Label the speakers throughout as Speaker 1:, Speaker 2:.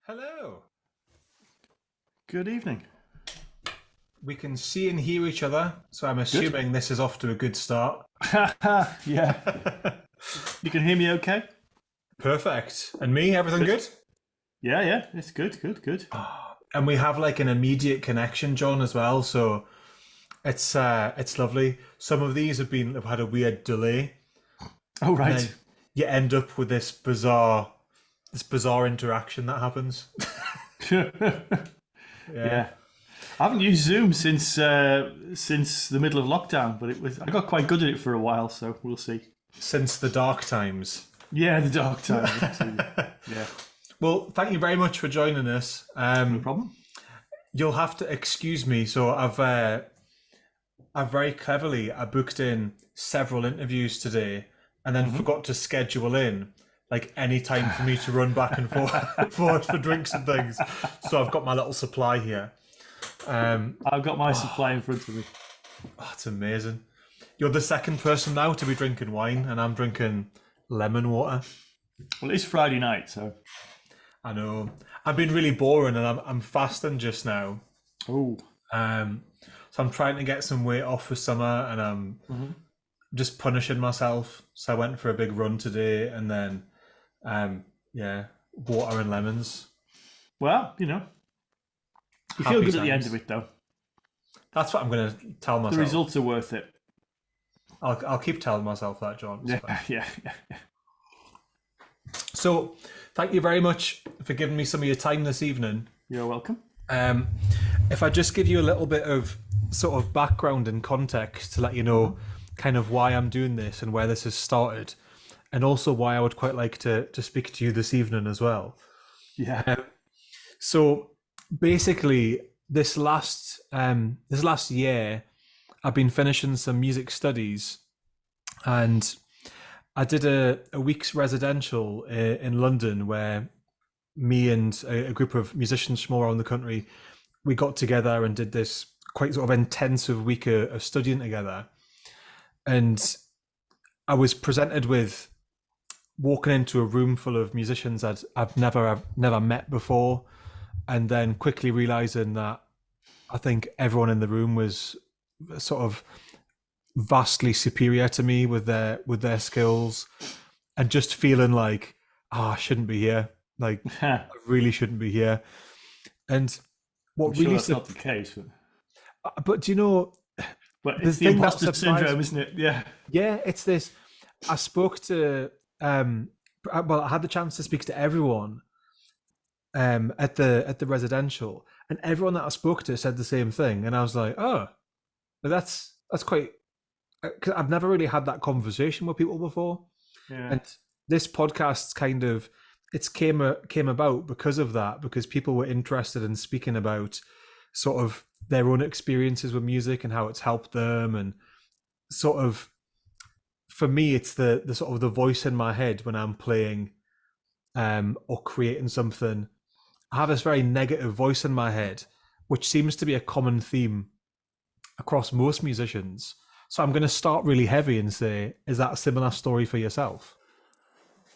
Speaker 1: Hello.
Speaker 2: Good evening.
Speaker 1: We can see and hear each other, so I'm
Speaker 2: Good.
Speaker 1: assuming this is off to a good start.
Speaker 2: Yeah. You can hear me okay?
Speaker 1: Perfect. And me, everything
Speaker 2: Good.
Speaker 1: good?
Speaker 2: Yeah. It's good.
Speaker 1: And we have like an immediate connection, John, as well. So it's lovely. Some of these have had a weird delay,
Speaker 2: Oh,
Speaker 1: and
Speaker 2: right.
Speaker 1: then you end up with this bizarre interaction that happens. Yeah.
Speaker 2: Yeah. I haven't used Zoom since the middle of lockdown, but I got quite good at it for a while, so we'll see.
Speaker 1: Since the dark times.
Speaker 2: Yeah, the dark times. Absolutely. Yeah.
Speaker 1: Well, thank you very much for joining us.
Speaker 2: No problem.
Speaker 1: You'll have to excuse me. So I've very cleverly I booked in several interviews today, and then forgot to schedule in like any time for me to run back and forth for drinks and things. So I've got my little supply here.
Speaker 2: I've got my supply in front of me.
Speaker 1: Oh, it's amazing. You're the second person now to be drinking wine, and I'm drinking lemon water.
Speaker 2: Well, it's Friday night, so.
Speaker 1: I know. I've been really boring, and I'm fasting just now.
Speaker 2: Oh.
Speaker 1: So I'm trying to get some weight off for summer, and I'm just punishing myself. So I went for a big run today, and then yeah, water and lemons.
Speaker 2: Well, you feel
Speaker 1: Happy
Speaker 2: good at the end
Speaker 1: times.
Speaker 2: of it, though.
Speaker 1: That's what I'm going to tell
Speaker 2: The
Speaker 1: myself.
Speaker 2: results are worth it.
Speaker 1: I'll keep telling myself that, John. It's fine.
Speaker 2: Yeah.
Speaker 1: So thank you very much for giving me some of your time this evening.
Speaker 2: You're welcome.
Speaker 1: If I just give you a little bit of sort of background and context to let you know kind of why I'm doing this and where this has started, and also why I would quite like to speak to you this evening as well.
Speaker 2: Yeah.
Speaker 1: So basically, this last year, I've been finishing some music studies, and I did a week's residential in London where me and a group of musicians from all around the country, we got together and did this quite sort of intensive week of studying together. And I was presented with walking into a room full of musicians I've never met before, and then quickly realizing that I think everyone in the room was sort of vastly superior to me with their skills, and just feeling like, I shouldn't be here. Like, I really shouldn't be here. And what
Speaker 2: I'm sure
Speaker 1: really
Speaker 2: that's not the case.
Speaker 1: but do you know,
Speaker 2: But
Speaker 1: the
Speaker 2: it's the
Speaker 1: thing that
Speaker 2: imposter
Speaker 1: surprised
Speaker 2: syndrome, isn't it? Yeah.
Speaker 1: yeah, it's this. I spoke to I had the chance to speak to everyone at the residential, and everyone that I spoke to said the same thing, and I was like, oh, but that's quite. Cause I've never really had that conversation with people before,
Speaker 2: Yeah.
Speaker 1: and this podcast's kind of came about because of that, because people were interested in speaking about sort of their own experiences with music and how it's helped them, and sort of, for me, it's the sort of the voice in my head when I'm playing or creating something. I have this very negative voice in my head, which seems to be a common theme across most musicians. So I'm going to start really heavy and say, is that a similar story for yourself?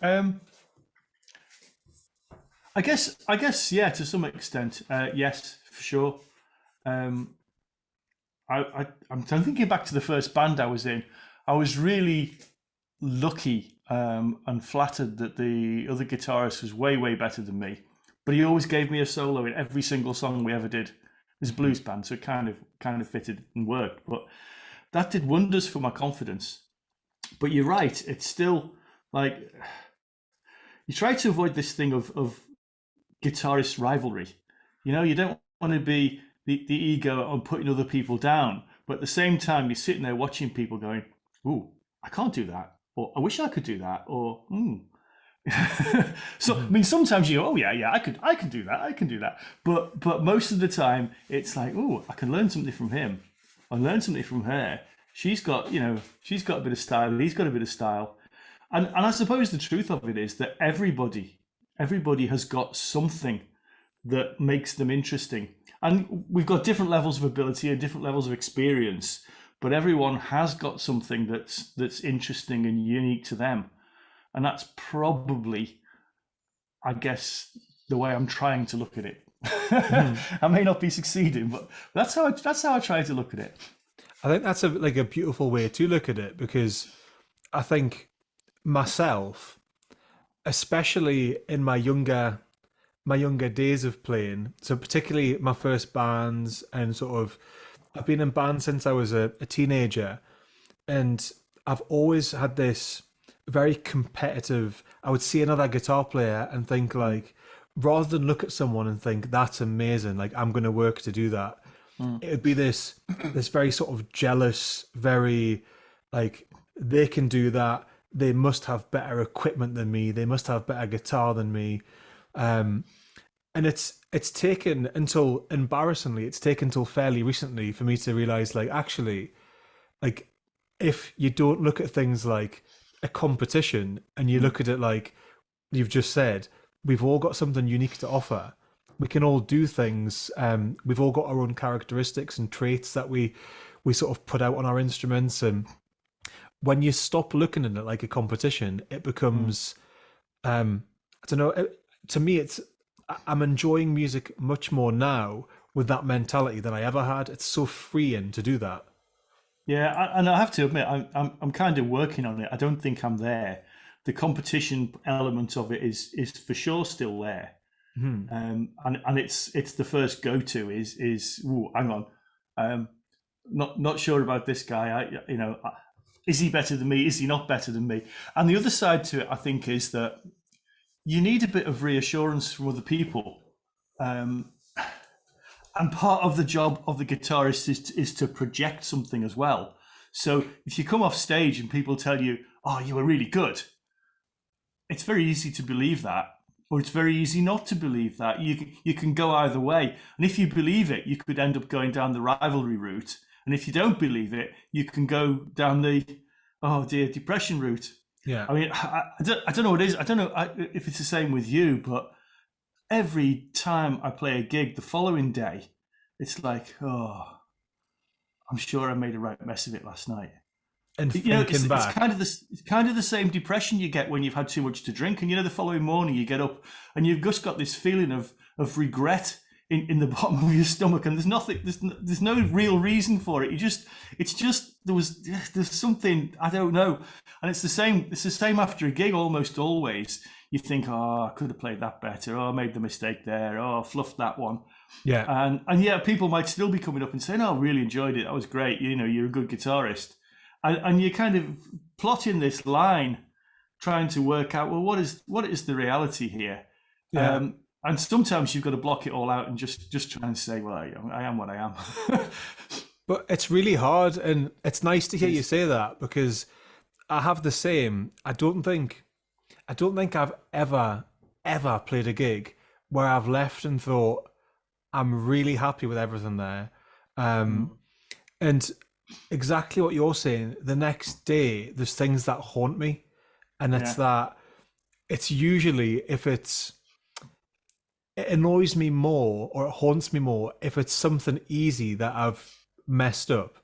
Speaker 2: I guess, yeah, to some extent, yes, for sure. I'm thinking back to the first band I was in. I was really lucky and flattered that the other guitarist was way better than me, but he always gave me a solo in every single song we ever did. It was a blues band, so it kind of fitted and worked. But that did wonders for my confidence. But you're right; it's still like you try to avoid this thing of guitarist rivalry. You don't want to be the ego on putting other people down, but at the same time, you're sitting there watching people going, "Ooh, I can't do that," or "I wish I could do that," or So I mean, sometimes you go, "Oh yeah, I can do that," but most of the time, it's like, "Oh, I can learn something from him. I learn something from her. She's got a bit of style. He's got a bit of style." And I suppose the truth of it is that everybody has got something that makes them interesting. And we've got different levels of ability and different levels of experience, but everyone has got something that's interesting and unique to them. And that's probably, I guess, the way I'm trying to look at it.
Speaker 1: Mhm.
Speaker 2: I may not be succeeding, but that's how I try to look at it.
Speaker 1: I think that's a beautiful way to look at it, because I think myself, especially in my younger days of playing, so particularly my first bands, and sort of I've been in bands since I was a teenager, and I've always had this very competitive. I would see another guitar player and think like, rather than look at someone and think that's amazing, like I'm going to work to do that,
Speaker 2: Mm.
Speaker 1: it would be this very sort of jealous, very like, they can do that. They must have better equipment than me. They must have better guitar than me. Um, and it's taken until, embarrassingly, it's taken until fairly recently for me to realize, like, actually, like, if you don't look at things like a competition and you look at it like you've just said, we've all got something unique to offer. We can all do things. We've all got our own characteristics and traits that we sort of put out on our instruments. And when you stop looking at it like a competition, it
Speaker 2: Mm.
Speaker 1: becomes, I don't know. To me, I'm enjoying music much more now with that mentality than I ever had. It's so freeing to do that.
Speaker 2: Yeah, and I have to admit, I'm kind of working on it. I don't think I'm there. The competition element of it is for sure still there.
Speaker 1: Hmm.
Speaker 2: And it's the first go to is ooh, hang on, um, not sure about this guy. Is he better than me? Is he not better than me? And the other side to it, I think, is that you need a bit of reassurance from other people. Um, and part of the job of the guitarist is to project something as well. So if you come off stage and people tell you, "Oh, you were really good," it's very easy to believe that, or it's very easy not to believe that. You can go either way, and if you believe it, you could end up going down the rivalry route, and if you don't believe it, you can go down the oh dear depression route.
Speaker 1: Yeah.
Speaker 2: I mean, I don't know what it is. I don't know if it's the same with you, but every time I play a gig the following day, it's like, oh, I'm sure I made a right mess of it last night.
Speaker 1: And
Speaker 2: It's,
Speaker 1: thinking
Speaker 2: it's
Speaker 1: back,
Speaker 2: kind of the same depression you get when you've had too much to drink, and the following morning you get up and you've just got this feeling of regret in the bottom of your stomach, and there's no real reason for it. It's just there's something I don't know, and it's the same after a gig almost always. You think, oh, I could have played that better. Oh, I made the mistake there. Oh, I fluffed that one.
Speaker 1: yeah,
Speaker 2: And yeah, people might still be coming up and saying, "Oh, I really enjoyed it. That was great. You're a good guitarist." And you're kind of plotting this line, trying to work out, well, what is the reality here?
Speaker 1: yeah.
Speaker 2: And sometimes you've got to block it all out and just try and say, well, I am what I am.
Speaker 1: But it's really hard, and it's nice to hear you
Speaker 2: Yes.
Speaker 1: say that, because I have the same. I don't think I've ever played a gig where I've left and thought I'm really happy with everything there. Um,
Speaker 2: Mm,
Speaker 1: and exactly what you're saying, the next day there's things that haunt me, and
Speaker 2: yeah.
Speaker 1: it's usually, if it annoys me more or it haunts me more if it's something easy that I've messed up.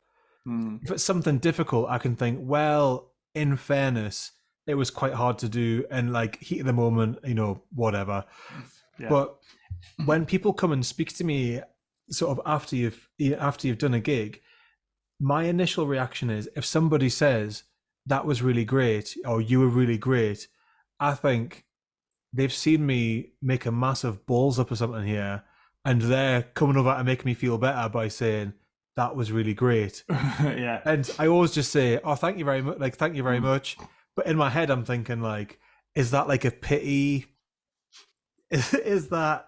Speaker 2: Mm,
Speaker 1: If it's something difficult, I can think, well, in fairness, it was quite hard to do, and like, heat of the moment, whatever.
Speaker 2: yeah.
Speaker 1: But when people come and speak to me sort of after you've done a gig, my initial reaction is, if somebody says that was really great or you were really great, I think they've seen me make a massive balls up or something here, and they're coming over to make me feel better by saying that was really great.
Speaker 2: Yeah.
Speaker 1: And I always just say, "Oh, thank you very much." Like, thank you very
Speaker 2: Mm.
Speaker 1: much. But in my head, I'm thinking, like, is that like a pity? Is that,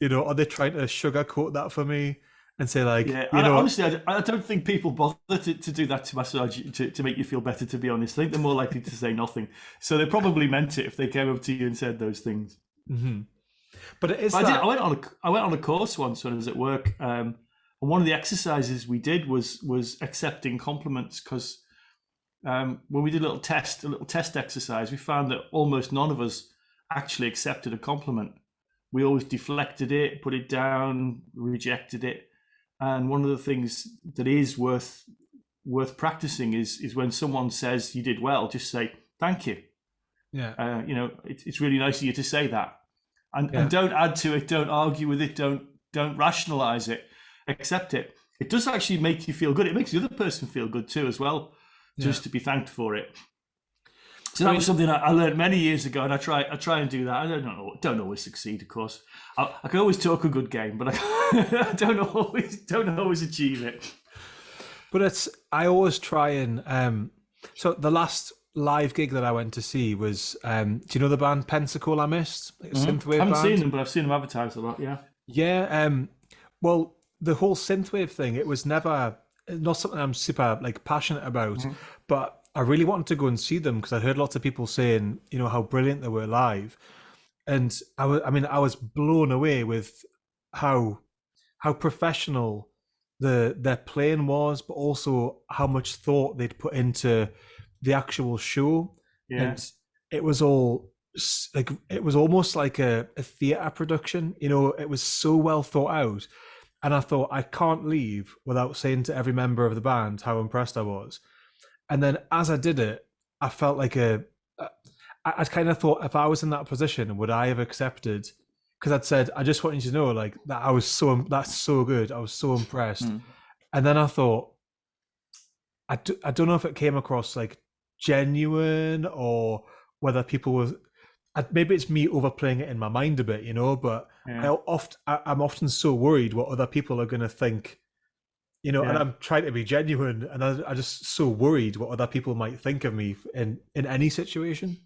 Speaker 1: are they trying to sugarcoat that for me and say, like,
Speaker 2: Yeah, and honestly, I don't think people bother to do that to massage to make you feel better. To be honest, I think they're more likely to say nothing. So they probably meant it if they came up to you and said those things.
Speaker 1: mhm. But it is
Speaker 2: I did.
Speaker 1: that.
Speaker 2: I went on a course once when I was at work, and one of the exercises we did was accepting compliments, because when we did a little test exercise, we found that almost none of us actually accepted a compliment. We always deflected it, put it down, rejected it. And one of the things that is worth practicing is when someone says you did well, just say thank you.
Speaker 1: Yeah.
Speaker 2: It's really nice of you to say that. and don't add to it, don't argue with it, don't rationalize it, accept it. It does actually make you feel good. It makes the other person feel good too as well, just to be thanked for it. So that was something I learned many years ago, and I try and do that. I don't always succeed, of course. I can always talk a good game, but I don't always achieve it.
Speaker 1: But I always try and so the last live gig that I went to see was do you know the band Pensacola Mist? Like a synthwave
Speaker 2: I haven't
Speaker 1: band?
Speaker 2: seen them, but I've seen them advertised a lot. Yeah.
Speaker 1: Yeah. Well, the whole synthwave thing, it was never not something I'm super like passionate about, but I really wanted to go and see them because I heard lots of people saying, how brilliant they were live, and I was blown away with how professional their playing was, but also how much thought they'd put into the actual show.
Speaker 2: Yeah.
Speaker 1: And it was all like it was almost like a theatre production. It was so well thought out. And I thought, I can't leave without saying to every member of the band how impressed I was. And then as I did it, I felt like I kind of thought, if I was in that position, would I have accepted? Because I'd said, I just want you to know, like, that that's so good. I was so impressed. And then I thought, I don't know if it came across like genuine or whether people were, maybe it's me overplaying it in my mind a bit, but I'm often so worried what other people are going to think, and I'm trying to be genuine, and I'm just so worried what other people might think of me in any situation.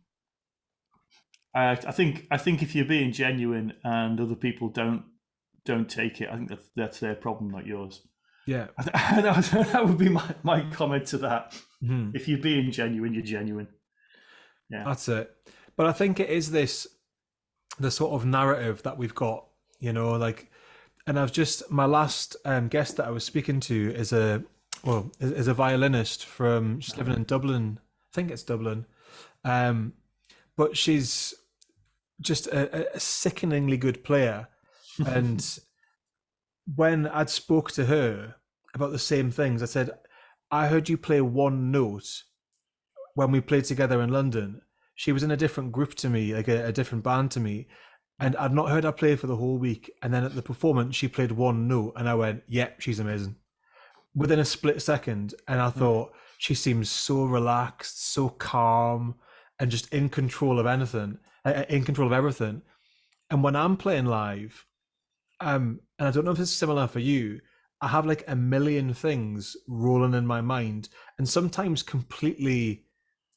Speaker 2: I think if you're being genuine and other people don't take it, I think that's their problem, not yours.
Speaker 1: Yeah,
Speaker 2: that would be my comment to that. If you're being genuine, you're genuine. Yeah,
Speaker 1: that's it. But I think it is the sort of narrative that we've got, like, and my last guest that I was speaking to is a violinist she's living in Dublin. I think it's Dublin. But she's just a sickeningly good player. And when I'd spoke to her about the same things, I said, I heard you play one note when we played together in London. She was in a different group to me, like a different band to me. And I'd not heard her play for the whole week. And then at the performance, she played one note. And I went, yep, she's amazing. Within a split second. And I thought, she seems so relaxed, so calm, and just in control of everything. And when I'm playing live, and I don't know if it's similar for you, I have like a million things rolling in my mind, and sometimes completely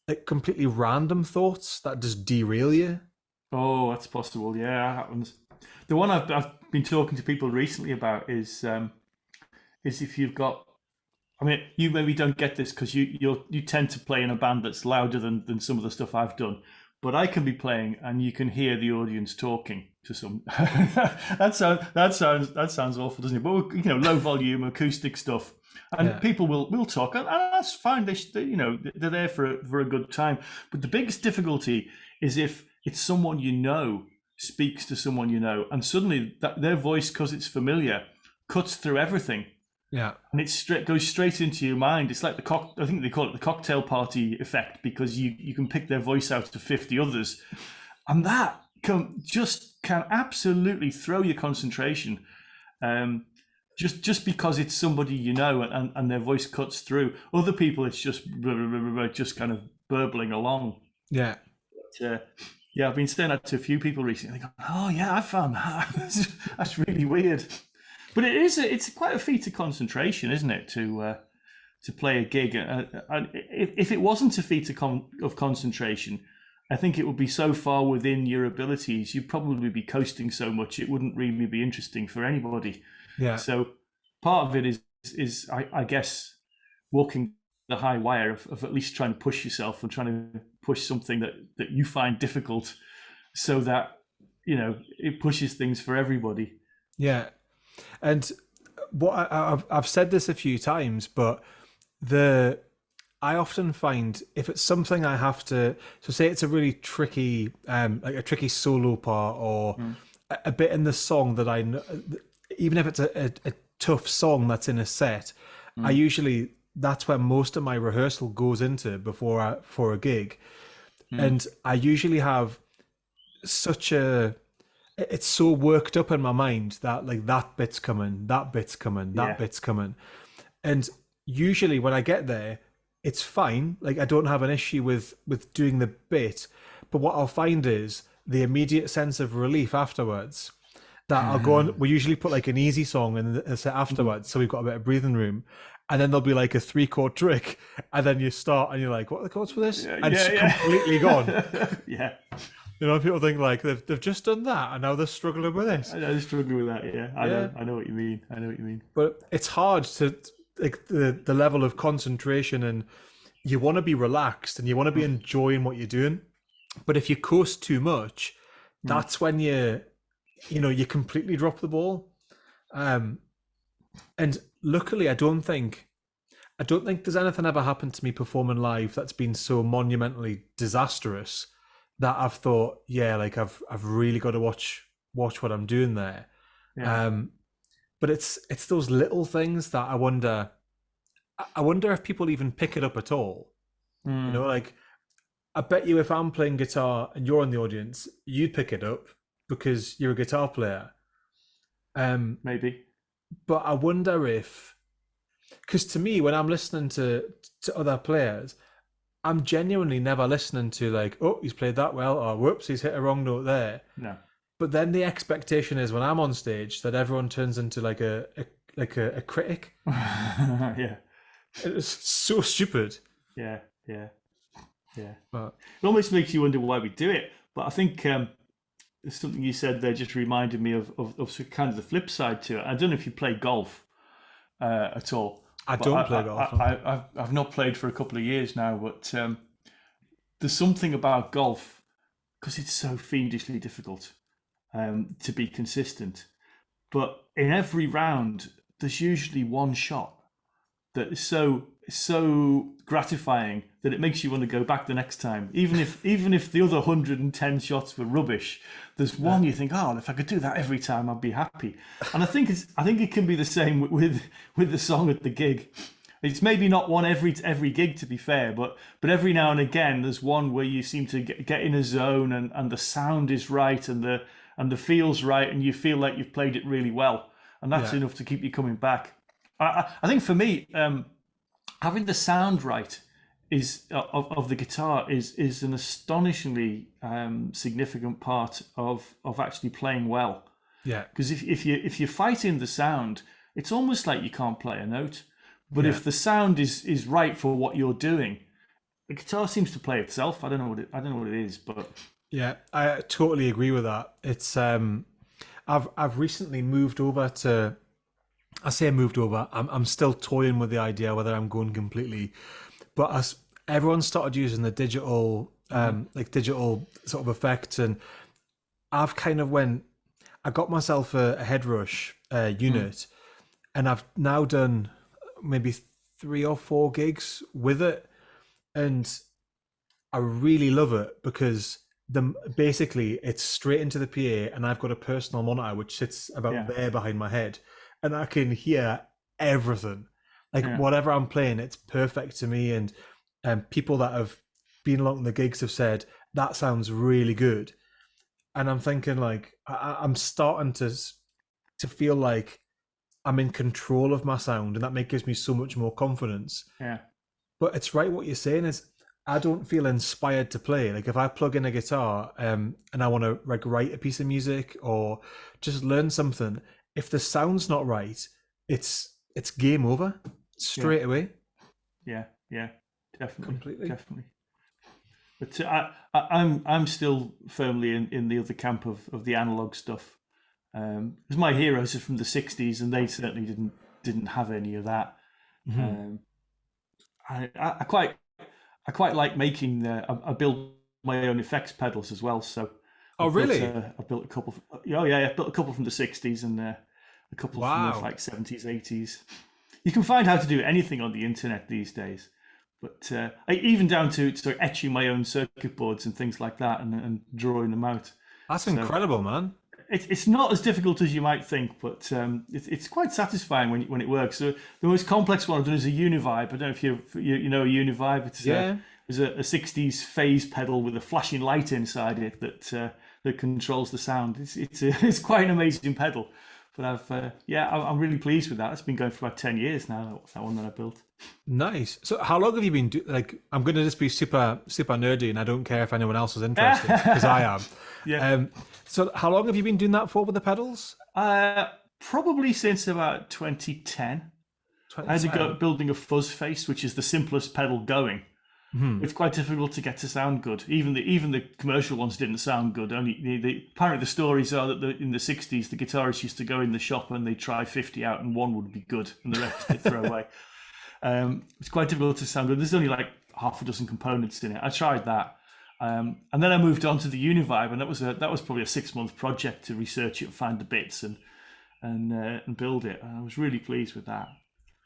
Speaker 1: random thoughts that just derail you.
Speaker 2: Oh, that's possible. Yeah, that happens. The one I've been talking to people recently about is if you've got, I mean, you maybe don't get this because you tend to play in a band that's louder than some of the stuff I've done. But I can be playing and you can hear the audience talking to some. that sounds awful, doesn't it? But low volume acoustic stuff, and people will talk, and that's fine. They're there for a good time. But the biggest difficulty is if it's someone speaks to someone and suddenly their voice, because it's familiar, cuts through everything.
Speaker 1: Yeah,
Speaker 2: and it goes straight into your mind. It's like I think they call it the cocktail party effect, because you can pick their voice out to 50 others, and that can absolutely throw your concentration. Just because it's somebody and their voice cuts through. Other people, it's just kind of burbling along.
Speaker 1: Yeah.
Speaker 2: But, I've been saying that to a few people recently. They go, "Oh yeah, I found that. That's really weird." But it's quite a feat of concentration, isn't it, to play a gig? If it wasn't a feat of concentration, I think it would be so far within your abilities, you'd probably be coasting so much it wouldn't really be interesting for anybody.
Speaker 1: Yeah.
Speaker 2: So part of it is I guess walking the high wire of at least trying to push yourself and trying to push something that you find difficult, so that it pushes things for everybody.
Speaker 1: Yeah. And what I've said this a few times, but I often find if it's something I have to, so say it's a really tricky, like a tricky solo part or a bit in the song that I know, even if it's a tough song that's in a set, that's where most of my rehearsal goes into for a gig, and I usually have such a it's so worked up in my mind that like that bit's coming, that bit's coming, that
Speaker 2: Yeah.
Speaker 1: bit's coming. And usually when I get there, it's fine. Like I don't have an issue with doing the bit. But what I'll find is the immediate sense of relief afterwards. That I'll go on. We usually put like an easy song in the set afterwards, so we've got a bit of breathing room. And then there'll be like a 3-chord trick, and then you start, and you're like, "What are the chords for this?"
Speaker 2: Yeah,
Speaker 1: And it's
Speaker 2: yeah.
Speaker 1: completely gone.
Speaker 2: Yeah.
Speaker 1: People think like they've just done that, and now they're struggling with this.
Speaker 2: I know, struggling with that. Yeah, I
Speaker 1: Yeah.
Speaker 2: know. I know what you mean. I know what you mean.
Speaker 1: But it's hard to like the level of concentration, and you want to be relaxed and you want to be enjoying what you're doing. But if you coast too much, that's when you completely drop the ball. And luckily, I don't think there's anything ever happened to me performing live that's been so monumentally disastrous that I've thought, yeah, like I've really got to watch what I'm doing there.
Speaker 2: Yeah.
Speaker 1: But it's those little things that I wonder if people even pick it up at all. Like I bet you if I'm playing guitar and you're in the audience, you'd pick it up because you're a guitar player.
Speaker 2: Maybe.
Speaker 1: But I wonder if, because to me, when I'm listening to other players, I'm genuinely never listening to like, oh, he's played that well, or whoops, he's hit a wrong note there.
Speaker 2: No.
Speaker 1: But then the expectation is when I'm on stage that everyone turns into like a critic.
Speaker 2: Yeah.
Speaker 1: It's so stupid.
Speaker 2: Yeah. Yeah. Yeah.
Speaker 1: But
Speaker 2: It almost makes you wonder why we do it. But I think something you said there just reminded me of kind of the flip side to it. I don't know if you play golf at all.
Speaker 1: I don't play golf.
Speaker 2: I've not played for a couple of years now, but there's something about golf because it's so fiendishly difficult to be consistent. But in every round, there's usually one shot that is so gratifying that it makes you want to go back the next time. Even if the other 110 shots were rubbish, there's one you think, oh, if I could do that every time, I'd be happy. And I think it can be the same with the song at the gig. It's maybe not one every gig, to be fair, but every now and again there's one where you seem to get in a zone and the sound is right and the feel's right and you feel like you've played it really well, and that's enough to keep you coming back. I think for me, having the sound right is of the guitar is an astonishingly significant part of actually playing well.
Speaker 1: Yeah,
Speaker 2: because if you're fighting the sound, it's almost like you can't play a note. But if the sound is right for what you're doing, the guitar seems to play itself. I don't know what it is, but
Speaker 1: yeah, I totally agree with that. It's I've recently moved over to. I say I moved over. I'm still toying with the idea whether I'm going completely, but as everyone started using the digital digital sort of effects, and I've kind of I got myself a Headrush unit, and I've now done maybe 3 or 4 gigs with it, and I really love it because basically it's straight into the PA, and I've got a personal monitor which sits about there behind my head, and I can hear everything. Like whatever I'm playing, it's perfect to me. And people that have been along the gigs have said that sounds really good. And I'm thinking like I'm starting to feel like I'm in control of my sound, and that gives me so much more confidence.
Speaker 2: Yeah.
Speaker 1: But it's right what you're saying is I don't feel inspired to play. Like if I plug in a guitar and I want to like write a piece of music or just learn something, if the sound's not right, it's game over straight away.
Speaker 2: Yeah, definitely,
Speaker 1: Completely.
Speaker 2: definitely. But I'm still firmly in the other camp of the analog stuff. Because my heroes are from the '60s, and they certainly didn't have any of that.
Speaker 1: Mm-hmm.
Speaker 2: I quite like making. I build my own effects pedals as well. So.
Speaker 1: Really?
Speaker 2: I built a couple. I built a couple from the '60s and a couple from the like '70s, '80s. You can find how to do anything on the internet these days, but even down to etching my own circuit boards and things like that, and drawing them out.
Speaker 1: That's incredible, man.
Speaker 2: It's not as difficult as you might think, but it's quite satisfying when it works. So the most complex one I've done is a Univibe. I don't know if you know a Univibe. It's a '60s phase pedal with a flashing light inside it that that controls the sound. It's quite an amazing pedal. But I'm really pleased with that. It's been going for about 10 years now. That one that I built.
Speaker 1: Nice. So how long have you been I'm going to just be super nerdy, and I don't care if anyone else is interested because I am.
Speaker 2: Yeah.
Speaker 1: So how long have you been doing that for with the pedals?
Speaker 2: Probably since about 2010. I had to go building a fuzz face, which is the simplest pedal going. It's quite difficult to get to sound good. Even the commercial ones didn't sound good. Only apparently the stories are that in the 60s the guitarists used to go in the shop and they'd try 50 out and one would be good and the rest they'd throw away. It's quite difficult to sound good. There's only like half a dozen components in it. I tried that, and then I moved on to the Univibe, and that was probably a 6-month project to research it, find the bits, and build it. And I was really pleased with that.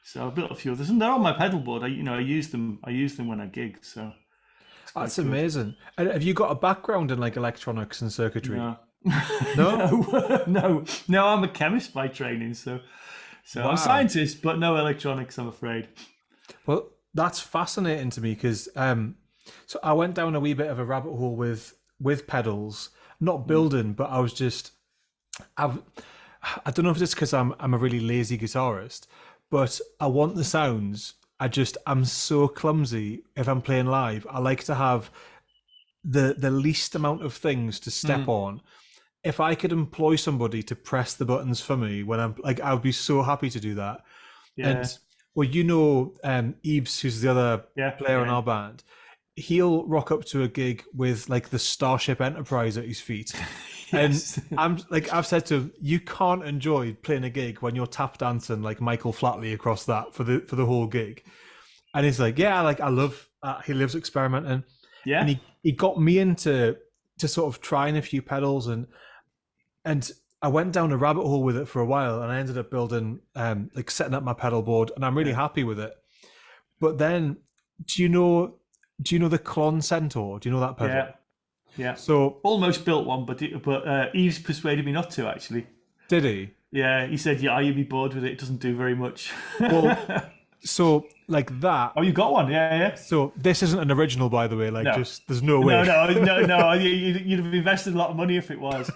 Speaker 2: So I built a few others, and they're on my pedal board. I use them when I gig. So
Speaker 1: that's amazing. And have you got a background in like electronics and circuitry?
Speaker 2: No.
Speaker 1: No?
Speaker 2: No. I'm a chemist by training, so
Speaker 1: Wow.
Speaker 2: I'm a scientist, but no electronics, I'm afraid.
Speaker 1: Well, that's fascinating to me because so I went down a wee bit of a rabbit hole with pedals, not building, but I was just I don't know if it's because I'm a really lazy guitarist, but I want the sounds. I'm so clumsy if I'm playing live. I like to have the least amount of things to step on. If I could employ somebody to press the buttons for me when I'm like, I would be so happy to do that.
Speaker 2: Yeah.
Speaker 1: And well, Eves, who's the other player in our band, he'll rock up to a gig with like the Starship Enterprise at his feet.
Speaker 2: Yes.
Speaker 1: And I've said to him, you can't enjoy playing a gig when you're tap dancing like Michael Flatley across that for the whole gig. And he's like, yeah, like I love. He loves experimenting.
Speaker 2: Yeah.
Speaker 1: And he got me into sort of trying a few pedals, and I went down a rabbit hole with it for a while, and I ended up building like setting up my pedal board, and I'm really happy with it. But then, do you know the Klon Centaur? Do you know that pedal?
Speaker 2: Yeah.
Speaker 1: So
Speaker 2: almost built one, but Eves persuaded me not to actually.
Speaker 1: Did he?
Speaker 2: Yeah, he said, "Yeah, you'd be bored with it. It doesn't do very much."
Speaker 1: Well, so like that.
Speaker 2: Oh, you got one? Yeah.
Speaker 1: So this isn't an original, by the way. Like,
Speaker 2: No.
Speaker 1: just there's no way.
Speaker 2: No. You'd have invested a lot of money if it was.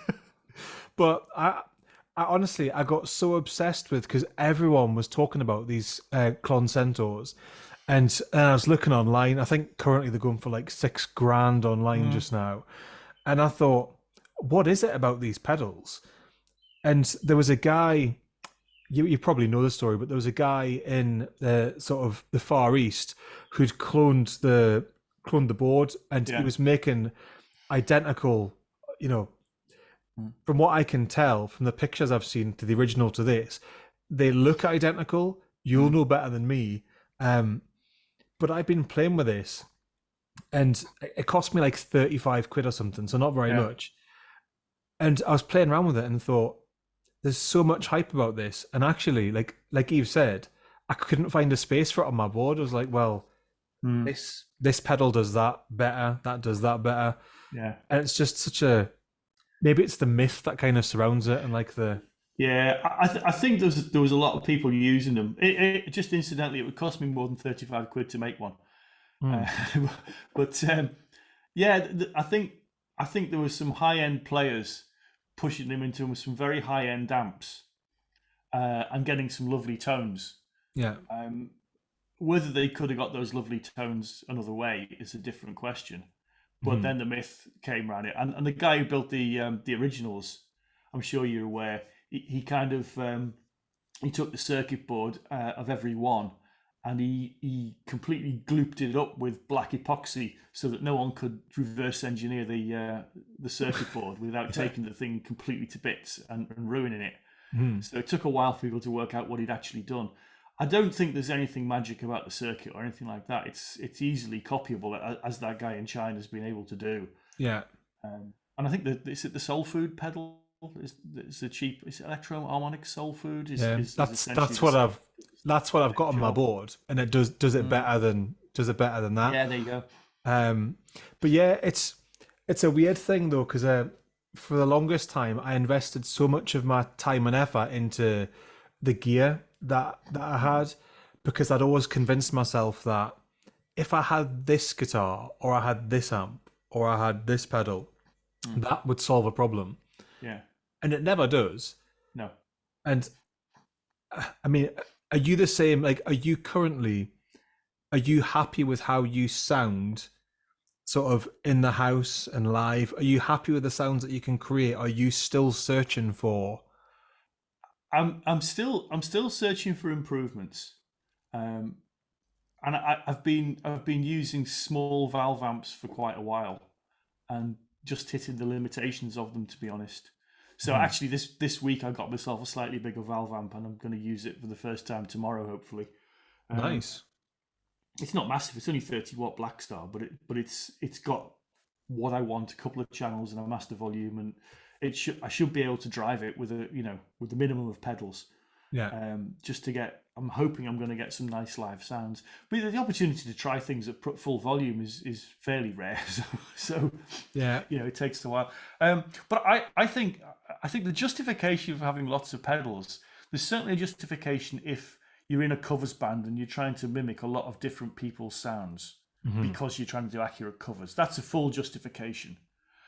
Speaker 1: But I honestly, I got so obsessed with because everyone was talking about these Klon Centaurs, and I was looking online. I think currently they're going for like $6,000 online just now, and I thought, what is it about these pedals? And there was a guy. You probably know the story, but there was a guy in sort of the Far East who'd cloned the board, and he was making identical. From what I can tell from the pictures I've seen to the original to this, they look identical. You'll know better than me, but I've been playing with this, and it cost me like 35 quid or something, so not very much. And I was playing around with it and thought, there's so much hype about this, and actually, like Eve said, I couldn't find a space for it on my board. I was like, well, this pedal does that better, that does that better, and it's just such a maybe it's the myth that kind of surrounds it, and like the
Speaker 2: I think there was a lot of people using them. It just incidentally, it would cost me more than 35 quid to make one, but I think there was some high end players pushing them into some very high end amps and getting some lovely tones.
Speaker 1: Yeah.
Speaker 2: Whether they could have got those lovely tones another way is a different question. But then the myth came around it, and the guy who built the originals, I'm sure you're aware, he kind of he took the circuit board of every one, and he completely glooped it up with black epoxy so that no one could reverse engineer the circuit board without taking the thing completely to bits and ruining it. So it took a while for people to work out what he'd actually done. I don't think there's anything magic about the circuit or anything like that. It's easily copyable, as that guy in China has been able to do.
Speaker 1: Yeah.
Speaker 2: And I think that is it the Soul Food pedal is the cheap. Is it Electro Harmonic Soul Food?
Speaker 1: That's what I've got on my board, and it does it better than that.
Speaker 2: Yeah, there you go.
Speaker 1: But yeah, it's a weird thing though, because for the longest time I invested so much of my time and effort into the gear that I had, because I'd always convinced myself that if I had this guitar or I had this amp or I had this pedal,
Speaker 2: Mm.
Speaker 1: that would solve a problem.
Speaker 2: Yeah.
Speaker 1: And it never does.
Speaker 2: No.
Speaker 1: And I mean, are you the same? Like, are you happy with how you sound sort of in the house and live? Are you happy with the sounds that you can create? Are you still searching for?
Speaker 2: I'm still searching for improvements. Um, and I've been using small valve amps for quite a while, and just hitting the limitations of them, to be honest. So
Speaker 1: Mhm.
Speaker 2: actually, this week I got myself a slightly bigger valve amp, and I'm going to use it for the first time tomorrow, hopefully. Um,
Speaker 1: Nice.
Speaker 2: it's not massive; it's only 30-watt Blackstar, but it's got what I want: a couple of channels and a master volume, and I should be able to drive it with with the minimum of pedals,
Speaker 1: Yeah.
Speaker 2: just to get. I'm hoping I'm going to get some nice live sounds. But the opportunity to try things at full volume is fairly rare. So
Speaker 1: Yeah.
Speaker 2: it takes a while. But I think the justification for having lots of pedals. There's certainly a justification if you're in a covers band and you're trying to mimic a lot of different people's sounds
Speaker 1: Mhm.
Speaker 2: because you're trying to do accurate covers. That's a full justification.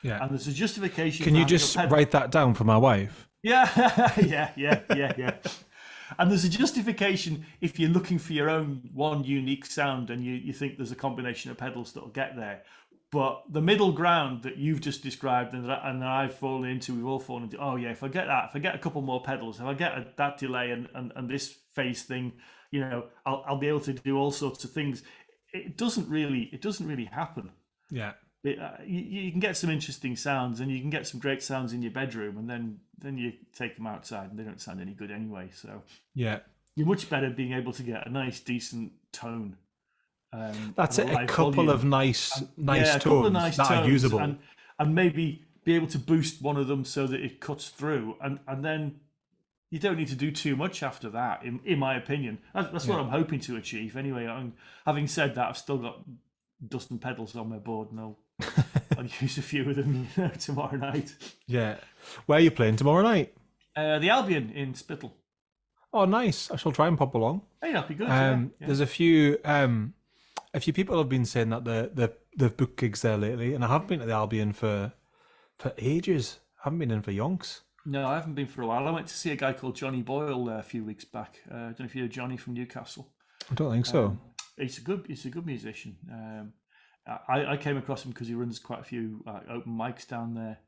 Speaker 1: Yeah.
Speaker 2: And there's a justification
Speaker 1: Can
Speaker 2: for
Speaker 1: you
Speaker 2: having a
Speaker 1: just
Speaker 2: pedal.
Speaker 1: write that down for my wife?
Speaker 2: Yeah, yeah. And there's a justification if you're looking for your own one unique sound and you think there's a combination of pedals that'll get there. But the middle ground that you've just described and that I've fallen into, we've all fallen into, oh yeah, if I get a couple more pedals, if I get that delay and this phase thing, I'll be able to do all sorts of things. It doesn't really happen.
Speaker 1: Yeah.
Speaker 2: You can get some interesting sounds and you can get some great sounds in your bedroom, and then you take them outside and they don't sound any good anyway. So
Speaker 1: Yeah.
Speaker 2: you're much better being able to get a nice decent tone, at
Speaker 1: That's
Speaker 2: a
Speaker 1: it. A
Speaker 2: live
Speaker 1: couple of
Speaker 2: volume.
Speaker 1: nice,
Speaker 2: Yeah,
Speaker 1: nice
Speaker 2: a couple of
Speaker 1: tones
Speaker 2: nice
Speaker 1: that are
Speaker 2: tones,
Speaker 1: usable.
Speaker 2: and maybe be able to boost one of them so that it cuts through, and then you don't need to do too much after that, in my opinion. That's what
Speaker 1: Yeah.
Speaker 2: I'm hoping to achieve anyway. Having said that, I've still got dust and pedals on my board, and I'll use a few of them tomorrow night.
Speaker 1: Yeah. Where are you playing tomorrow night?
Speaker 2: The Albion in Spittle.
Speaker 1: Oh, nice. I shall try and pop along.
Speaker 2: Hey, that'd be good. Yeah.
Speaker 1: There's a few people have been saying that they've booked gigs there lately, and I haven't been to the Albion for ages. I haven't been in for yonks.
Speaker 2: No, I haven't been for a while. I went to see a guy called Johnny Boyle a few weeks back. I don't know if you know Johnny from Newcastle.
Speaker 1: I don't think so.
Speaker 2: He's a good musician. I came across him because he runs quite a few open mics down there.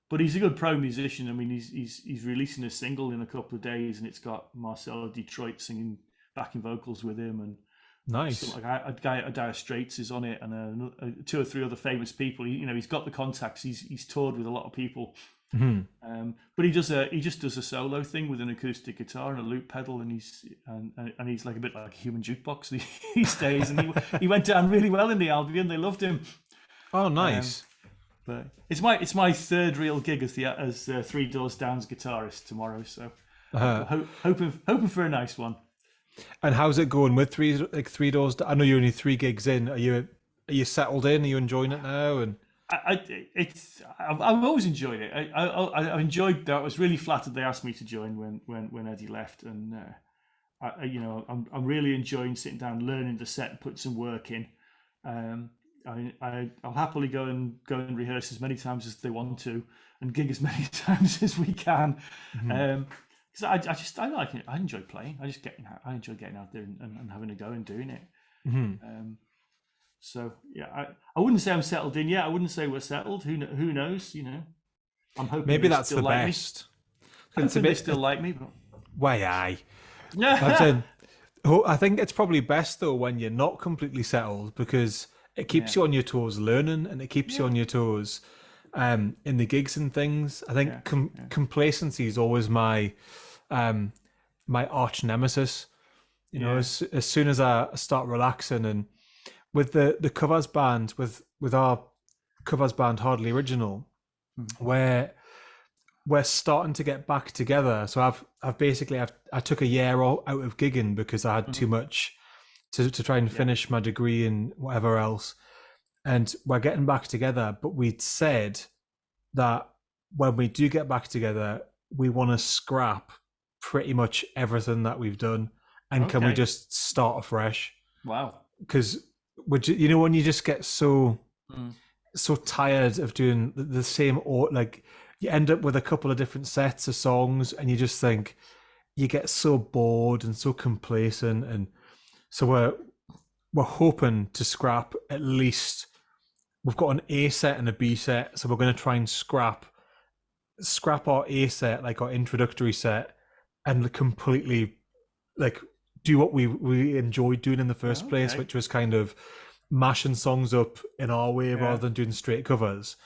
Speaker 2: But he's a good pro musician. I mean, he's releasing a single in a couple of days, and it's got Marcelo Detroit singing backing vocals with him, and
Speaker 1: Nice.
Speaker 2: like a guy at Dire Straits is on it, and two or three other famous people. He's got the contacts. He's toured with a lot of people.
Speaker 1: Hmm.
Speaker 2: But he just does a solo thing with an acoustic guitar and a loop pedal, and he's like a bit like a human jukebox these days. And he went down really well in the Albion. They loved him.
Speaker 1: Oh, nice.
Speaker 2: But it's my third real gig as Three Doors Down's guitarist tomorrow. So hoping for a nice one.
Speaker 1: And how's it going with three doors? I know you're only 3 gigs in. Are you settled in? Are you enjoying it now? And
Speaker 2: I've always enjoyed it. I enjoyed that. I was really flattered they asked me to join when Eddie left, and I'm really enjoying sitting down, learning the set, and put some work in. I'll happily go and rehearse as many times as they want to, and gig as many times as we can. Because I like it. I enjoy playing. I enjoy getting out there and having a go and doing it. So yeah, I wouldn't say I'm settled in yet. I wouldn't say we're settled. Who knows? I'm hoping
Speaker 1: maybe
Speaker 2: they
Speaker 1: that's
Speaker 2: still
Speaker 1: the
Speaker 2: like
Speaker 1: best.
Speaker 2: Me.
Speaker 1: It's a
Speaker 2: They
Speaker 1: bit.
Speaker 2: still like me, but
Speaker 1: Why I? I'm
Speaker 2: yeah,
Speaker 1: saying, I think it's probably best though when you're not completely settled, because it keeps you on your toes learning, and it keeps you on your toes in the gigs and things. I think complacency is always my arch nemesis. As soon as I start relaxing, and with the covers band, with our covers band Hardly Original, where we're starting to get back together. So I took a year out of gigging because I had too much to try and finish my degree and whatever else. And we're getting back together, but we'd said that when we do get back together, we want to scrap pretty much everything that we've done, and can we just start afresh?
Speaker 2: wow.
Speaker 1: Because when you just get so so tired of doing the same, or like you end up with a couple of different sets of songs and you just think you get so bored and so complacent. And so we're hoping to scrap at least, we've got an A set and a B set, so we're going to try and scrap our A set, like our introductory set, and completely like do what we enjoyed doing in the first place, which was kind of mashing songs up in our way rather than doing straight covers.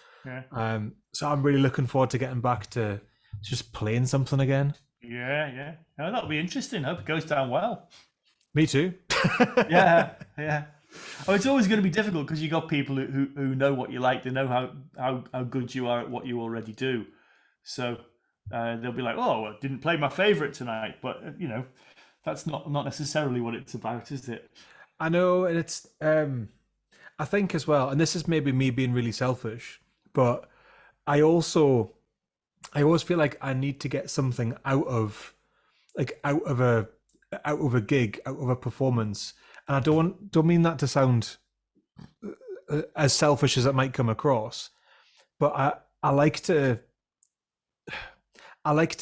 Speaker 1: So I'm really looking forward to getting back to just playing something again.
Speaker 2: Yeah. Oh, that'll be interesting. Hope it goes down well.
Speaker 1: Me too.
Speaker 2: Yeah. Oh, it's always going to be difficult because you got people who know what you like. They know how good you are at what you already do. So they'll be like, "Oh, I didn't play my favorite tonight," but that's not necessarily what it's about, is it?
Speaker 1: I know, and it's I think as well, and this is maybe me being really selfish, but I always feel like I need to get something out of a gig, out of a performance. And I don't mean that to sound as selfish as it might come across, but I like to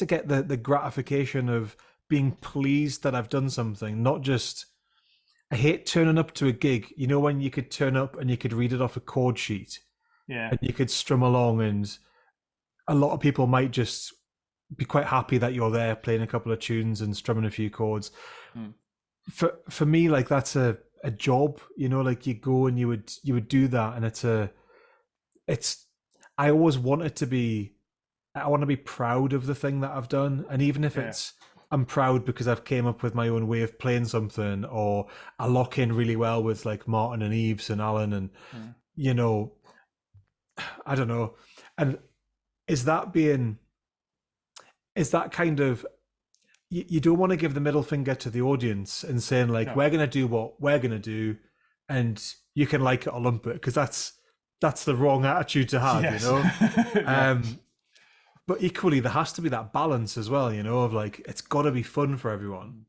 Speaker 1: get the gratification of being pleased that I've done something, not just. I hate turning up to a gig. You know, when you could turn up and you could read it off a chord sheet, and you could strum along, and a lot of people might just be quite happy that you're there playing a couple of tunes and strumming a few chords. For me, like that's a job. Like you go and you would do that, and it's I always want it to be. I want to be proud of the thing that I've done, and even if it's. I'm proud because I've came up with my own way of playing something, or I lock in really well with like Martin and Eves and Alan, and I don't know. And is that kind of, you don't want to give the middle finger to the audience and saying like, we're going to do what we're going to do, and you can like it or lump it, because that's the wrong attitude to have, But equally, there has to be that balance as well, of like, it's got to be fun for everyone.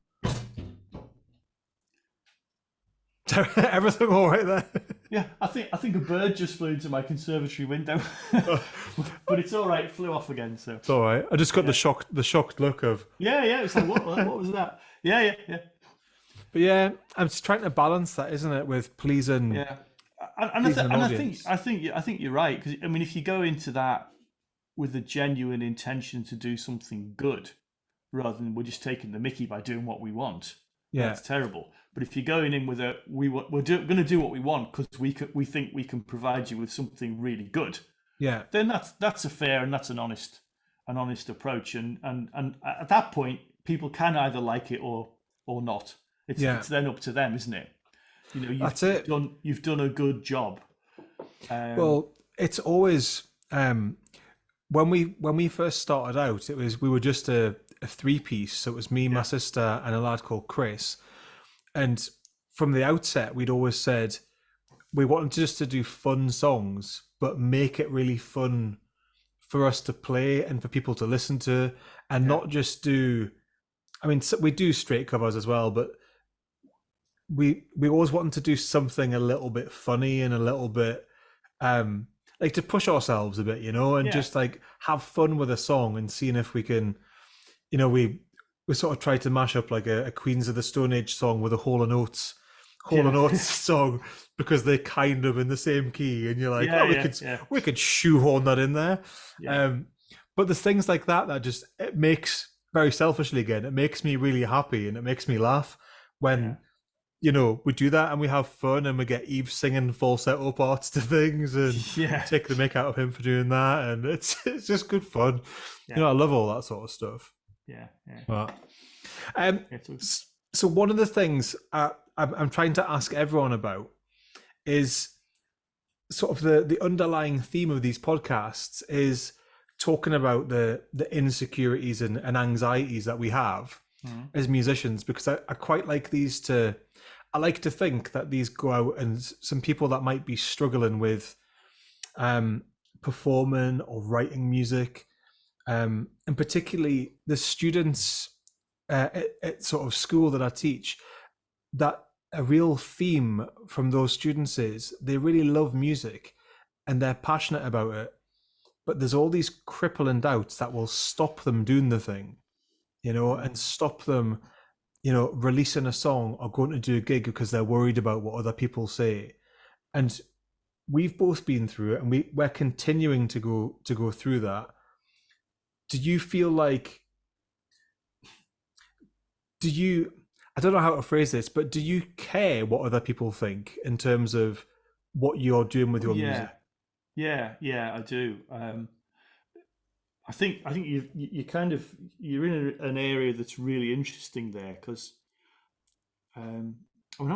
Speaker 1: Everything all right there?
Speaker 2: Yeah, I think a bird just flew into my conservatory window, but it's all right. It flew off again, so
Speaker 1: it's all right. I just got the shocked look of.
Speaker 2: Yeah. It's like what was that? Yeah.
Speaker 1: But yeah, I'm just trying to balance that, isn't it, with pleasing.
Speaker 2: Yeah, I think you're right, because I mean, if you go into that with a genuine intention to do something good, rather than we're just taking the mickey by doing what we want, that's terrible. But if you're going in with we're going to do what we want because we think we can provide you with something really good, then that's a fair and that's an honest approach, and at that point people can either like it or not. It's then up to them, isn't it? You've done a good job.
Speaker 1: Well, it's always. When we first started out, we were just a 3-piece. So it was me, my sister, and a lad called Chris. And from the outset, we'd always said we wanted just to do fun songs, but make it really fun for us to play and for people to listen to, and not just do. I mean, we do straight covers as well, but we always wanted to do something a little bit funny and a little bit. Like to push ourselves a bit, and just like have fun with a song and seeing if we can, we sort of tried to mash up like a Queens of the Stone Age song with a Hall and Oates song, because they're kind of in the same key, and you're like, we could shoehorn that in there. But there's things like that just, it makes, very selfishly again, it makes me really happy and it makes me laugh when we do that and we have fun and we get Eve singing falsetto parts to things and take the mick out of him for doing that, and it's just good fun. I love all that sort of stuff. But, so one of the things I'm trying to ask everyone about is sort of the underlying theme of these podcasts is talking about the insecurities and anxieties that we have as musicians, because I quite like these to. I like to think that these go out, and some people that might be struggling with performing or writing music, and particularly the students at sort of school that I teach, that a real theme from those students is they really love music, and they're passionate about it, but there's all these crippling doubts that will stop them doing the thing, and stop them, releasing a song or going to do a gig because they're worried about what other people say. And we've both been through it, and we're continuing to go through that. Do you feel like, I don't know how to phrase this, but do you care what other people think in terms of what you're doing with your music?
Speaker 2: Yeah, I do. I think you're in an area that's really interesting there, because I'm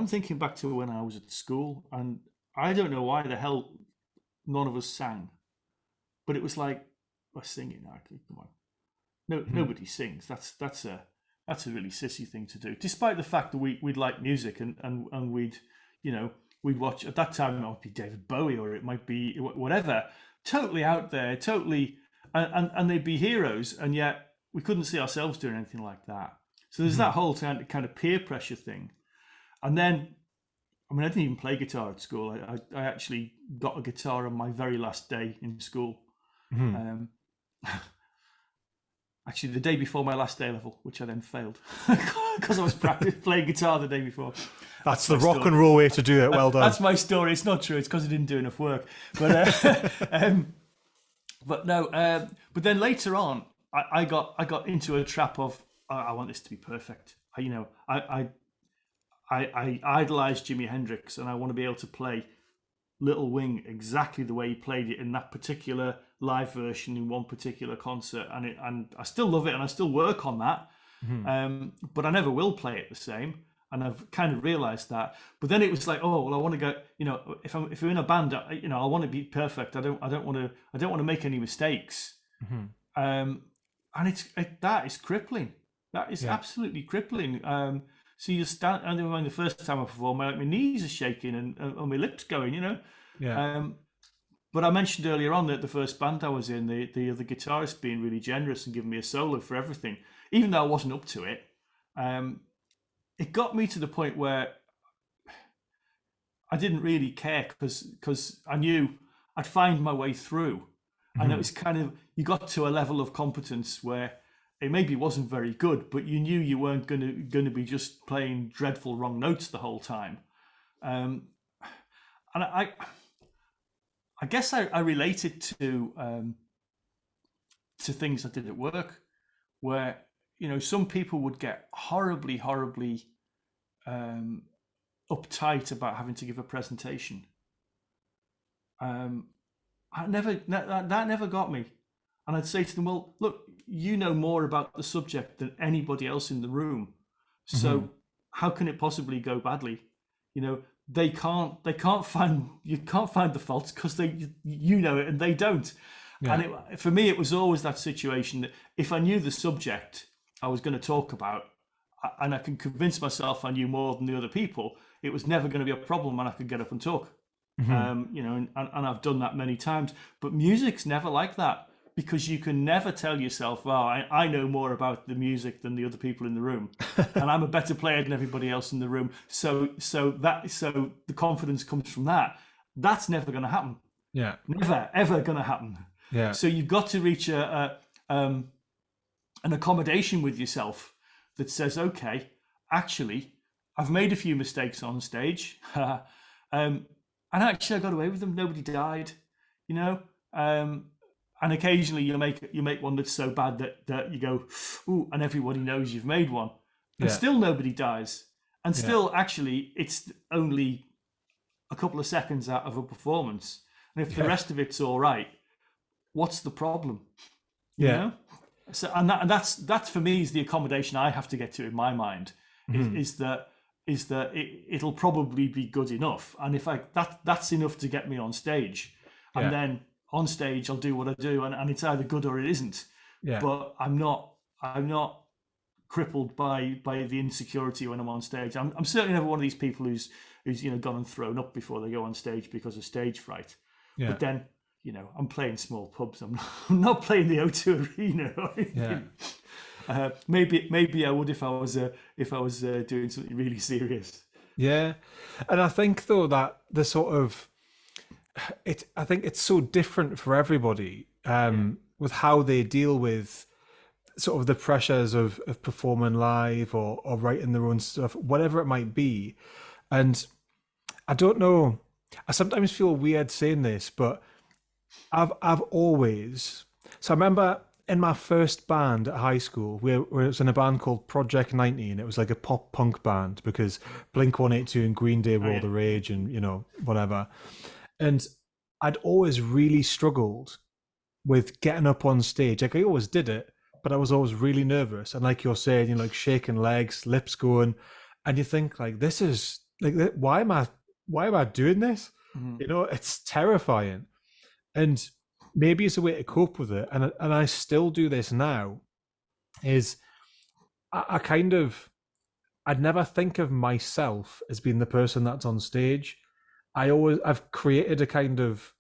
Speaker 2: thinking back to when I was at school, and I don't know why the hell none of us sang, but it was like, we're singing. Come on, no, nobody sings. That's a really sissy thing to do, despite the fact that we'd like music, and we'd watch. At that time, it might be David Bowie, or it might be whatever, totally out there, totally, and they'd be heroes, and yet we couldn't see ourselves doing anything like that. So there's that whole kind of peer pressure thing. And then, I didn't even play guitar at school. I actually got a guitar on my very last day in school. Actually, the day before my last day level, which I then failed because I was playing guitar the day before.
Speaker 1: That's the rock and roll way to do it. Well done.
Speaker 2: That's my story. It's not true. It's because I didn't do enough work. But but then later on, I got into a trap of, I want this to be perfect. I idolized Jimi Hendrix, and I want to be able to play Little Wing exactly the way he played it in that particular live version in one particular concert, and I still love it, and I still work on that, but I never will play it the same, and I've kind of realized that. But then it was like, oh well, I want to go. If we're in a band, I want to be perfect. I don't want to make any mistakes. And that is crippling. That is absolutely crippling. So you stand, and the first time I performed, my knees are shaking and my lips going, But I mentioned earlier on that the first band I was in, the other guitarist being really generous and giving me a solo for everything, even though I wasn't up to it. It got me to the point where I didn't really care, because I knew I'd find my way through. And it was kind of, you got to a level of competence where it maybe wasn't very good, but you knew you weren't going to be just playing dreadful wrong notes the whole time. And I guess I relate it to things I did at work, where some people would get horribly uptight about having to give a presentation. That never got me. And I'd say to them, well, look, you know more about the subject than anybody else in the room. So how can it possibly go badly? They can't find the faults because you know it and they don't. Yeah. And for me, it was always that situation that if I knew the subject I was going to talk about, and I can convince myself I knew more than the other people, it was never going to be a problem, and I could get up and talk. And I've done that many times. But music's never like that, because you can never tell yourself, "Oh, I know more about the music than the other people in the room, and I'm a better player than everybody else in the room." So the confidence comes from that. That's never going to happen.
Speaker 1: Yeah,
Speaker 2: never ever going to happen.
Speaker 1: Yeah.
Speaker 2: So you've got to reach an accommodation with yourself that says, "Okay, actually, I've made a few mistakes on stage, and actually I got away with them. Nobody died, And occasionally you make one that's so bad that you go, ooh, and everybody knows you've made one, and still nobody dies, and still actually it's only a couple of seconds out of a performance, and if the rest of it's all right, what's the problem? You know? So that's for me is the accommodation I have to get to in my mind, is that it'll probably be good enough, and if that's enough to get me on stage, and then on stage I'll do what I do, and it's either good or it isn't. But I'm not crippled by the insecurity when I'm on stage. I'm certainly never one of these people who's gone and thrown up before they go on stage because of stage fright. But then I'm playing small pubs. I'm not playing the O2 Arena. Maybe I would if I was doing something really serious.
Speaker 1: Yeah, and I think though that the sort of I think it's so different for everybody,
Speaker 2: Yeah.
Speaker 1: with how they deal with sort of the pressures of performing live or writing their own stuff, whatever it might be. And I don't know. I sometimes feel weird saying this, but I've always. So I remember in my first band at high school, where it was in a band called Project 90, and it was like a pop punk band because Blink 182 and Green Day
Speaker 2: Oh
Speaker 1: were all
Speaker 2: yeah.
Speaker 1: the rage, and whatever. And I'd always really struggled with getting up on stage. Like I always did it, but I was always really nervous. And like you're saying, like shaking legs, lips going, and you think like, this is like, why am I doing this?
Speaker 2: Mhm.
Speaker 1: It's terrifying. And maybe it's a way to cope with it. And I still do this now. Is I kind of I'd never think of myself as being the person that's on stage. I've created a kind of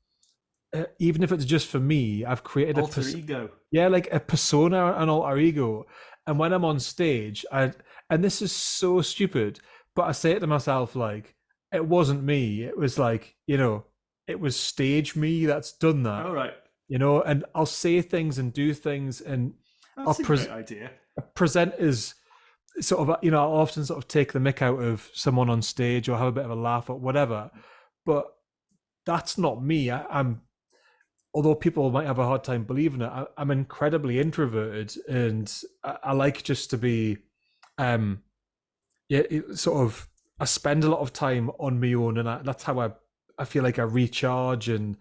Speaker 1: even if it's just for me, I've created
Speaker 2: Alter ego.
Speaker 1: yeah, like a persona, an alter ego. And when I'm on stage, and this is so stupid, but I say it to myself like, it wasn't me. It was like, it was stage me that's done that.
Speaker 2: All right.
Speaker 1: And I'll say things and do things, and I'll
Speaker 2: That's a great idea.
Speaker 1: present as sort of, I'll often sort of take the mick out of someone on stage or have a bit of a laugh or whatever. But that's not me. I'm although people might have a hard time believing it, I'm incredibly introverted, and I like just to be, yeah, sort of. I spend a lot of time on my own, and that's how I feel like I recharge. And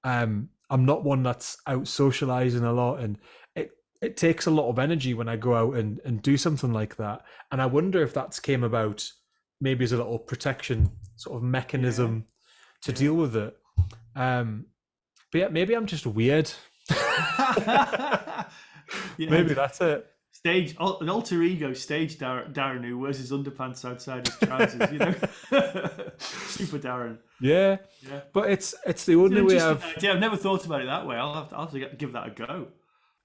Speaker 1: I'm not one that's out socializing a lot, and it takes a lot of energy when I go out and do something like that. And I wonder if that's came about maybe as a little protection sort of mechanism to
Speaker 2: Yeah.
Speaker 1: deal with it. But yeah, maybe I'm just weird.
Speaker 2: Yeah.
Speaker 1: Maybe that's it.
Speaker 2: An alter ego stage Darren who wears his underpants outside his trousers, Super Darren.
Speaker 1: Yeah,
Speaker 2: Yeah.
Speaker 1: but it's the
Speaker 2: It's
Speaker 1: only
Speaker 2: an
Speaker 1: way
Speaker 2: interesting
Speaker 1: I've.
Speaker 2: idea. I've never thought about it that way. I'll have to give that a go.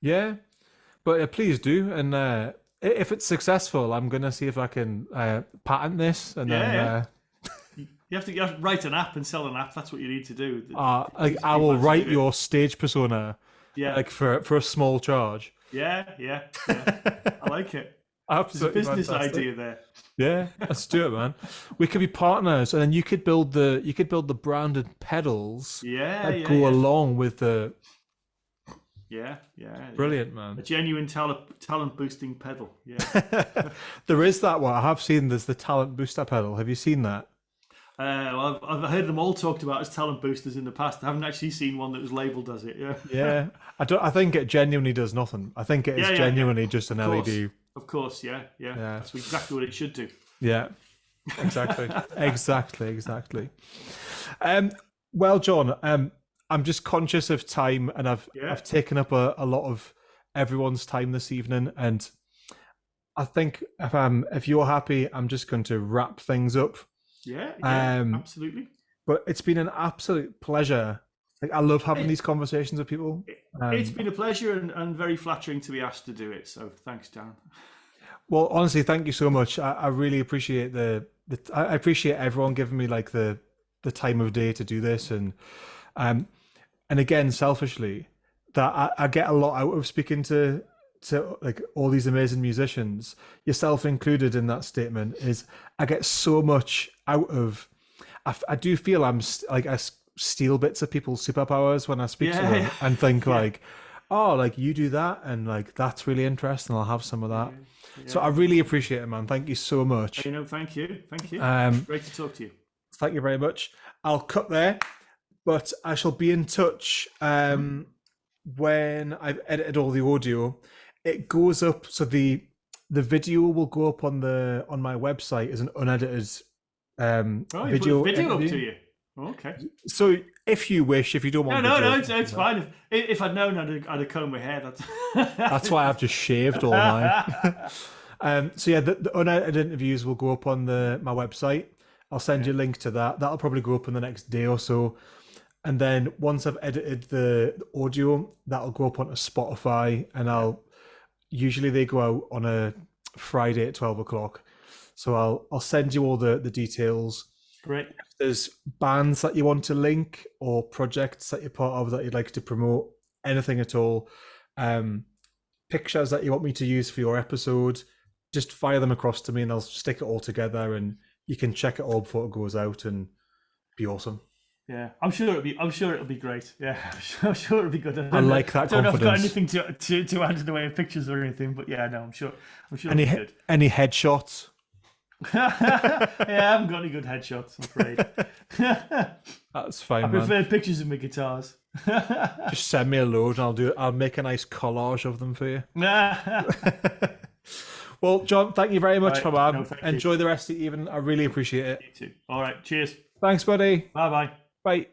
Speaker 1: Yeah, but please do, and if it's successful, I'm gonna see if I can patent this, and then
Speaker 2: Yeah. You have to write an app and sell an app. That's what you need to do.
Speaker 1: like I will write your stage persona,
Speaker 2: Yeah.
Speaker 1: like for a small charge.
Speaker 2: Yeah. I like it. There's a
Speaker 1: Absolutely
Speaker 2: business
Speaker 1: fantastic.
Speaker 2: idea there.
Speaker 1: Yeah, let's do it, man. We could be partners, and then you could build the branded pedals that go
Speaker 2: Yeah.
Speaker 1: along with the.
Speaker 2: Yeah.
Speaker 1: Brilliant,
Speaker 2: A
Speaker 1: man.
Speaker 2: genuine talent boosting pedal. Yeah.
Speaker 1: There is that one. I have seen there's the talent booster pedal. Have you seen that?
Speaker 2: Well, I've heard them all talked about as talent boosters in the past. I haven't actually seen one that was labelled as it. Yeah.
Speaker 1: Yeah. I think it genuinely does nothing. I think it is
Speaker 2: Yeah.
Speaker 1: genuinely just an
Speaker 2: Of course.
Speaker 1: LED.
Speaker 2: Of course. Yeah. That's exactly what it should do.
Speaker 1: Yeah. Exactly. exactly. Well, John, I'm just conscious of time, and I've taken up a lot of everyone's time this evening, and I think if you're happy, I'm just going to wrap things up.
Speaker 2: Yeah. Absolutely.
Speaker 1: But it's been an absolute pleasure. Like I love having these conversations with people.
Speaker 2: It's been a pleasure and very flattering to be asked to do it. So thanks, Darren.
Speaker 1: Well, honestly, thank you so much. I really appreciate I appreciate everyone giving me like the time of day to do this, and again, selfishly, that I get a lot out of speaking to like all these amazing musicians, yourself included in that statement. Is I get so much out of. I do feel like I steal bits of people's superpowers when I speak to them, and think like, oh, like you do that, and like that's really interesting. I'll have some of that. So I really appreciate it, man. Thank you so much.
Speaker 2: Thank you. Great to talk to you.
Speaker 1: Thank you very much. I'll cut there, but I shall be in touch when I've edited all the audio. It goes up, so the video will go up on my website as an unedited
Speaker 2: video up to you. Okay.
Speaker 1: So if you wish, if you don't want,
Speaker 2: no, it's fine. If I'd known, I'd have combed my hair.
Speaker 1: That's why I've just shaved all mine. So yeah, the unedited interviews will go up on my website. I'll send you a link to that. That'll probably go up in the next day or so. And then once I've edited the audio, that'll go up onto Spotify, and usually they go out on a Friday at 12 o'clock. So I'll send you all the details.
Speaker 2: Great.
Speaker 1: If there's bands that you want to link or projects that you're part of that you'd like to promote, anything at all, pictures that you want me to use for your episode, just fire them across to me and I'll stick it all together and you can check it all before it goes out and be awesome.
Speaker 2: Yeah, I'm sure it'll be great. Yeah, I'm sure it'll be good.
Speaker 1: I like that
Speaker 2: I don't know if I've got
Speaker 1: confidence.
Speaker 2: anything to add in the way of pictures or anything, but yeah, no, I'm sure
Speaker 1: Any
Speaker 2: it'll be good.
Speaker 1: any headshots?
Speaker 2: Yeah, I haven't got any good headshots, I'm afraid.
Speaker 1: That's fine,
Speaker 2: I
Speaker 1: man.
Speaker 2: prefer pictures of my guitars.
Speaker 1: Just send me a load and I'll make a nice collage of them for you. Well, John, thank you very much for that.
Speaker 2: No, thank you.
Speaker 1: Enjoy the rest of the evening. I really appreciate it.
Speaker 2: You too. All right, cheers.
Speaker 1: Thanks, buddy.
Speaker 2: Bye bye.
Speaker 1: Bye.